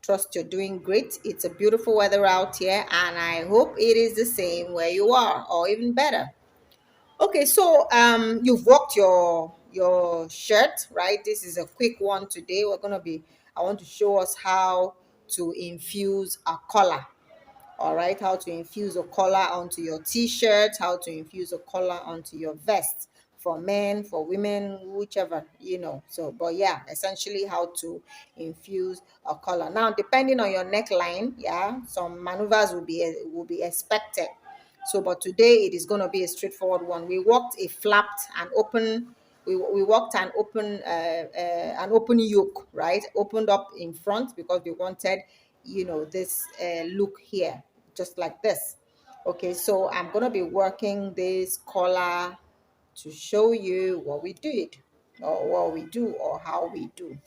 Trust you're doing great. It's a beautiful weather out here, and I hope it is the same where you are, or even better. Okay, so you've worked your shirt, right? This is a quick one today. I want to show us how to infuse a collar. All right, how to infuse a collar onto your t-shirt, how to infuse a collar onto your vest, for men, for women, whichever, so but yeah, essentially how to infuse a collar. Now, depending on your neckline, yeah, some maneuvers will be expected. So but today it is going to be a straightforward one. We worked a flapped and open, we worked an open yoke, right? Opened up in front because we wanted, this look here, just like this. Okay, so I'm going to be working this collar to show you what we did, or what we do, or how we do.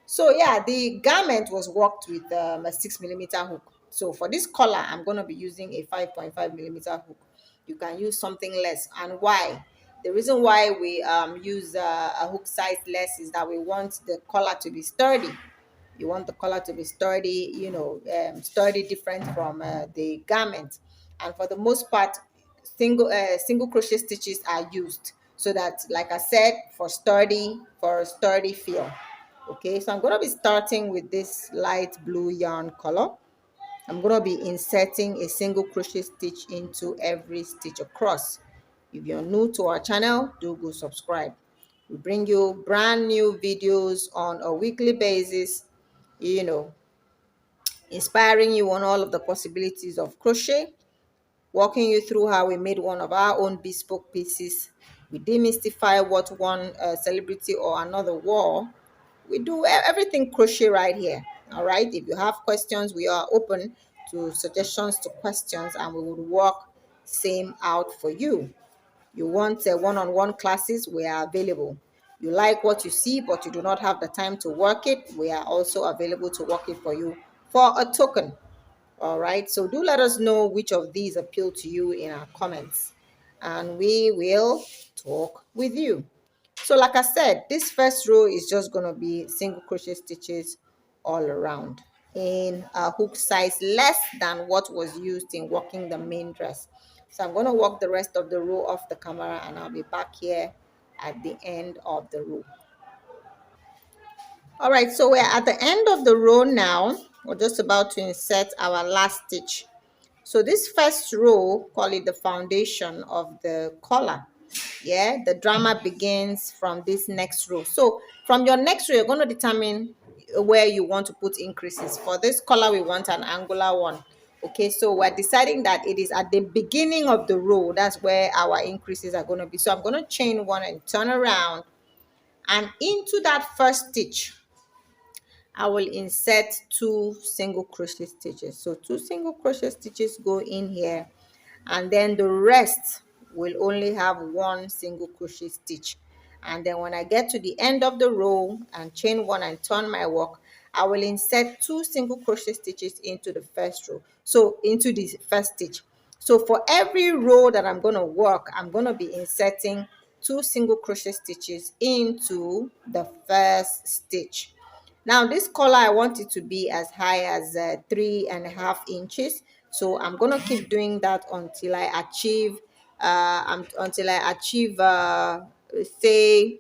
So yeah, the garment was worked with a 6 millimeter hook. So for this collar, I'm going to be using a 5.5 millimeter hook. You can use something less. And why? The reason why we use a hook size less is that we want the collar to be sturdy. You want the collar to be sturdy, sturdy, different from the garment. And for the most part, single crochet stitches are used, so that, like I said, for a sturdy feel. Okay, so I'm going to be starting with this light blue yarn color. I'm going to be inserting a single crochet stitch into every stitch across. If you're new to our channel, do go subscribe. We bring you brand new videos on a weekly basis, you know, inspiring you on all of the possibilities of crochet, walking you through how we made one of our own bespoke pieces. We demystify what one celebrity or another wore. We do everything crochet right here. All right. If you have questions, we are open to suggestions, to questions, and we will work same out for you. You want one-on-one classes, we are available. You like what you see but you do not have the time to work it, we are also available to work it for you for a token. All right, so do let us know which of these appeal to you in our comments, and we will talk with you. So like I said, this first row is just going to be single crochet stitches all around in a hook size less than what was used in working the main dress. So I'm going to work the rest of the row off the camera, and I'll be back here at the end of the row. All right, so we're at the end of the row now. We're just about to insert our last stitch. So this first row, call it the foundation of the collar. Yeah, the drama begins from this next row. So from your next row, you're going to determine where you want to put increases. For this collar, we want an angular one. Okay, so we're deciding that it is at the beginning of the row. That's where our increases are going to be. So I'm going to chain one and turn around, and into that first stitch I will insert 2 single crochet stitches. So 2 single crochet stitches go in here, and then the rest will only have 1 single crochet stitch. And then when I get to the end of the row and chain 1 and turn my work, I will insert 2 single crochet stitches into the first row, so into the first stitch. So for every row that I'm going to work, I'm going to be inserting 2 single crochet stitches into the first stitch. Now this collar, I want it to be as high as 3.5 inches. So I'm gonna keep doing that until I achieve say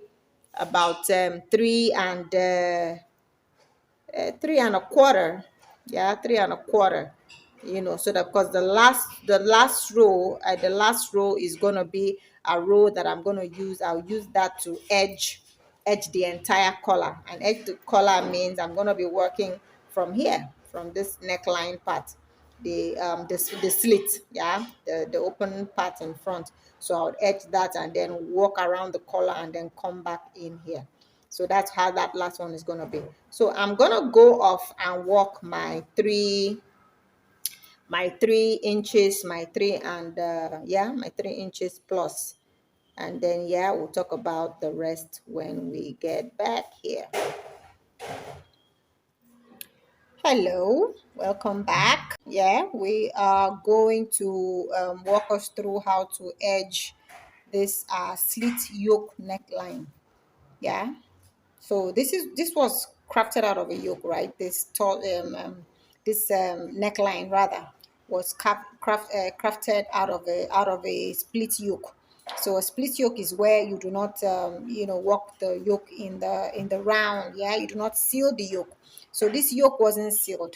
about 3.25. Yeah, 3.25. So that, because the last row is gonna be a row that I'm gonna use. I'll use that to edge the entire collar. And edge the collar means I'm gonna be working from here, from this neckline part, the slit, yeah, the open part in front. So I'll edge that and then walk around the collar and then come back in here. So that's how that last one is going to be. So I'm going to go off and walk my 3 inches, my 3 inches plus. And then, yeah, we'll talk about the rest when we get back here. Hello, welcome back. Yeah, we are going to walk us through how to edge this slit yoke neckline. Yeah, so this was crafted out of a yoke, right? This neckline rather was crafted out of a split yoke. So a split yoke is where you do not, work the yoke in the round. Yeah, you do not seal the yoke. So this yoke wasn't sealed,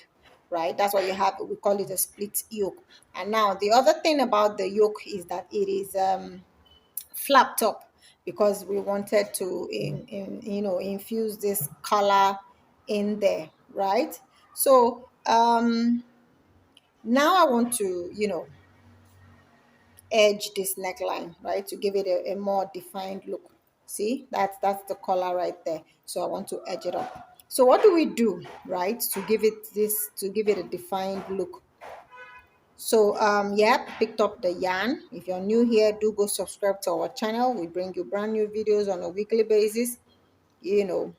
right? That's why you have. We call it a split yoke. And now the other thing about the yoke is that it is flapped up because we wanted to infuse this color in there, right? So now I want to edge this neckline, right, to give it a more defined look. See, that's the color right there. So I want to edge it up. So what do we do, right, to give it a defined look? So yeah, picked up the yarn. If you're new here, do go subscribe to our channel. We bring you brand new videos on a weekly basis, you know,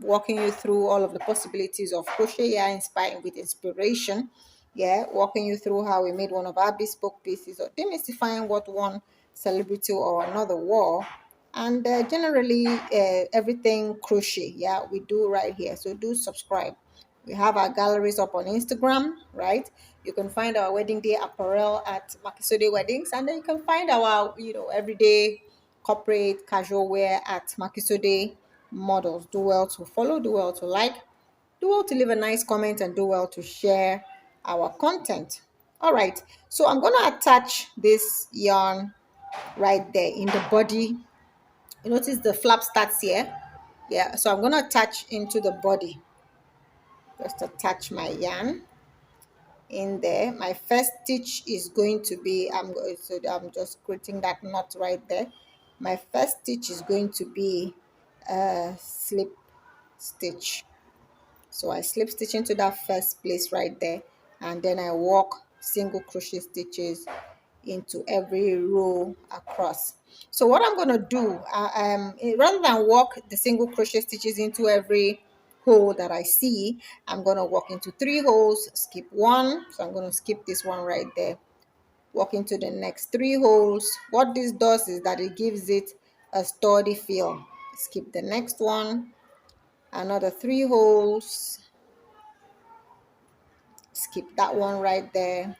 walking you through all of the possibilities of crochet, yeah, inspired with inspiration. Yeah, walking you through how we made one of our bespoke pieces, or demystifying what one celebrity or another wore, and generally everything crochet. Yeah, we do right here. So do subscribe. We have our galleries up on Instagram, right? You can find our wedding day apparel at Makisode Weddings, and then you can find our, everyday corporate casual wear at Makisode Models. Do well to follow, do well to like, do well to leave a nice comment, and do well to share our content. All right, so I'm going to attach this yarn right there in the body. You notice the flap starts here. Yeah, so I'm going to attach into the body. Just attach my yarn in there. My first stitch is going to be, I'm just creating that knot right there. My first stitch is going to be a slip stitch. So I slip stitch into that first place right there, and then I walk single crochet stitches into every row across. So what I'm going to do, rather than walk the single crochet stitches into every hole that I see, I'm going to walk into 3 holes, skip 1. So I'm going to skip this one right there, walk into the next 3 holes. What this does is that it gives it a sturdy feel. Skip the next one, another 3 holes, skip that one right there,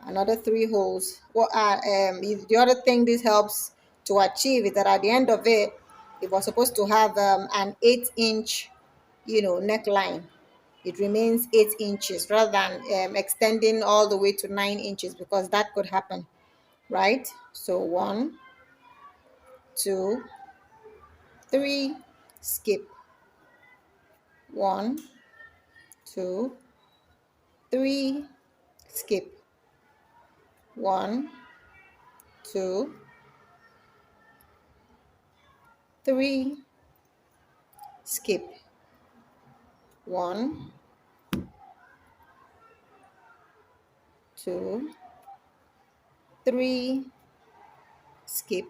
another 3 holes. The other thing this helps to achieve is that at the end of it, if we're supposed to have an 8-inch neckline, it remains 8 inches rather than extending all the way to 9 inches, because that could happen, right? So 1, 2, 3, skip. 1, 2, 3, skip. 1, 2, 3, skip. 1, 2, 3, skip.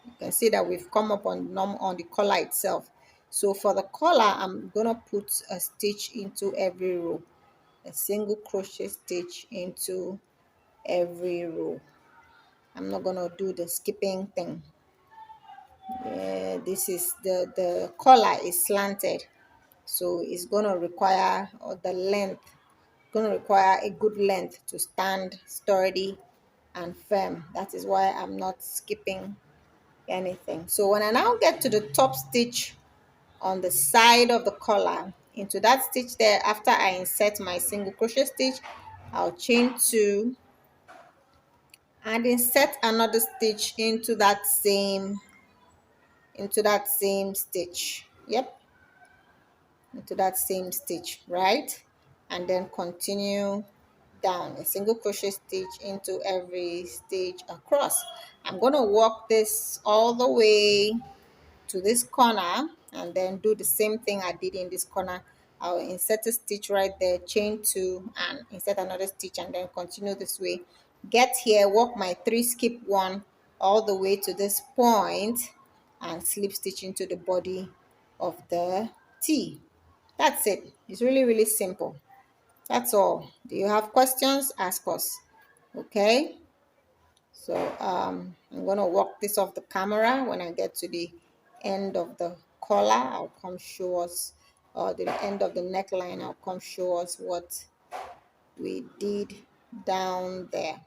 You can see that we've come up on the collar itself. So for the collar, I'm gonna put a stitch into every row, a single crochet stitch into every row. I'm not gonna do the skipping thing. This is the collar is slanted, so it's gonna require, or the length gonna require a good length to stand sturdy and firm. That is why I'm not skipping anything. So when I now get to the top stitch on the side of the collar, into that stitch there, after I insert my single crochet stitch, I'll chain 2 and insert another stitch into that same stitch. Yep, into that same stitch, right? And then continue down, a single crochet stitch into every stitch across. I'm going to walk this all the way to this corner, and then do the same thing I did in this corner. I'll insert a stitch right there, chain 2 and insert another stitch, and then continue this way. Get here, walk my 3, skip 1 all the way to this point, and slip stitch into the body of the T. That's it. It's really, really simple. That's all. Do you have questions? Ask us. Okay. So I'm gonna walk this off the camera. When I get to the end of the collar, I'll come show us or the end of the neckline, I'll come show us what we did down there.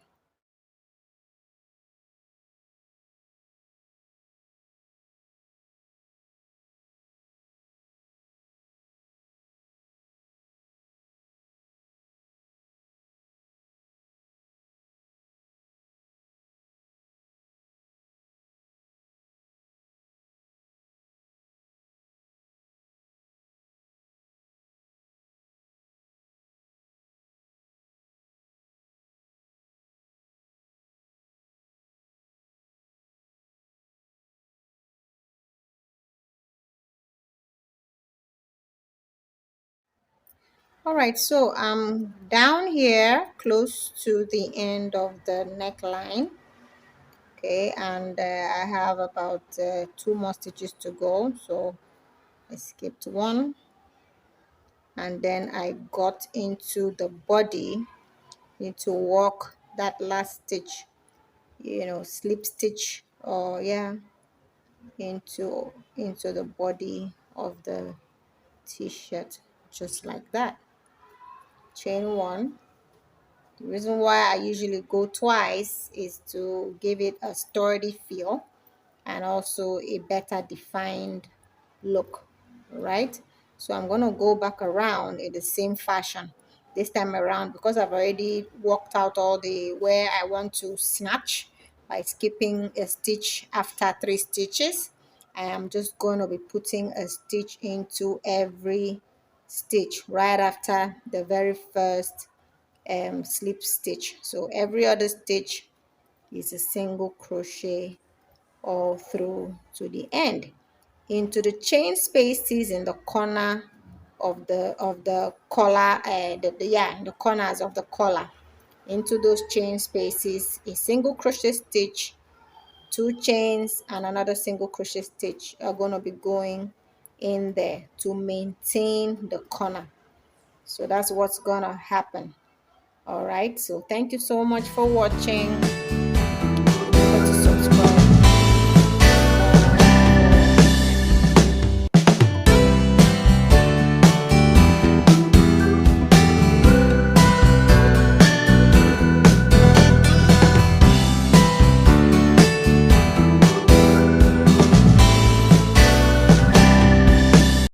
All right, so I'm down here close to the end of the neckline. Okay, and I have about 2 more stitches to go, so I skipped one, and then I got into the body. Need to work that last stitch, slip stitch, or yeah, into the body of the t-shirt, just like that. Chain one. The reason why I usually go twice is to give it a sturdy feel and also a better defined look, right? So I'm going to go back around in the same fashion this time around, because I've already worked out all the where I want to snatch by skipping a stitch after 3 stitches. I am just going to be putting a stitch into every stitch right after the very first slip stitch. So every other stitch is a single crochet all through to the end. Into the chain spaces in the corner of the collar, the corners of the collar. Into those chain spaces, a single crochet stitch, 2 chains, and another single crochet stitch are going to be going in there to maintain the corner. So that's what's gonna happen. All right, so thank you so much for watching.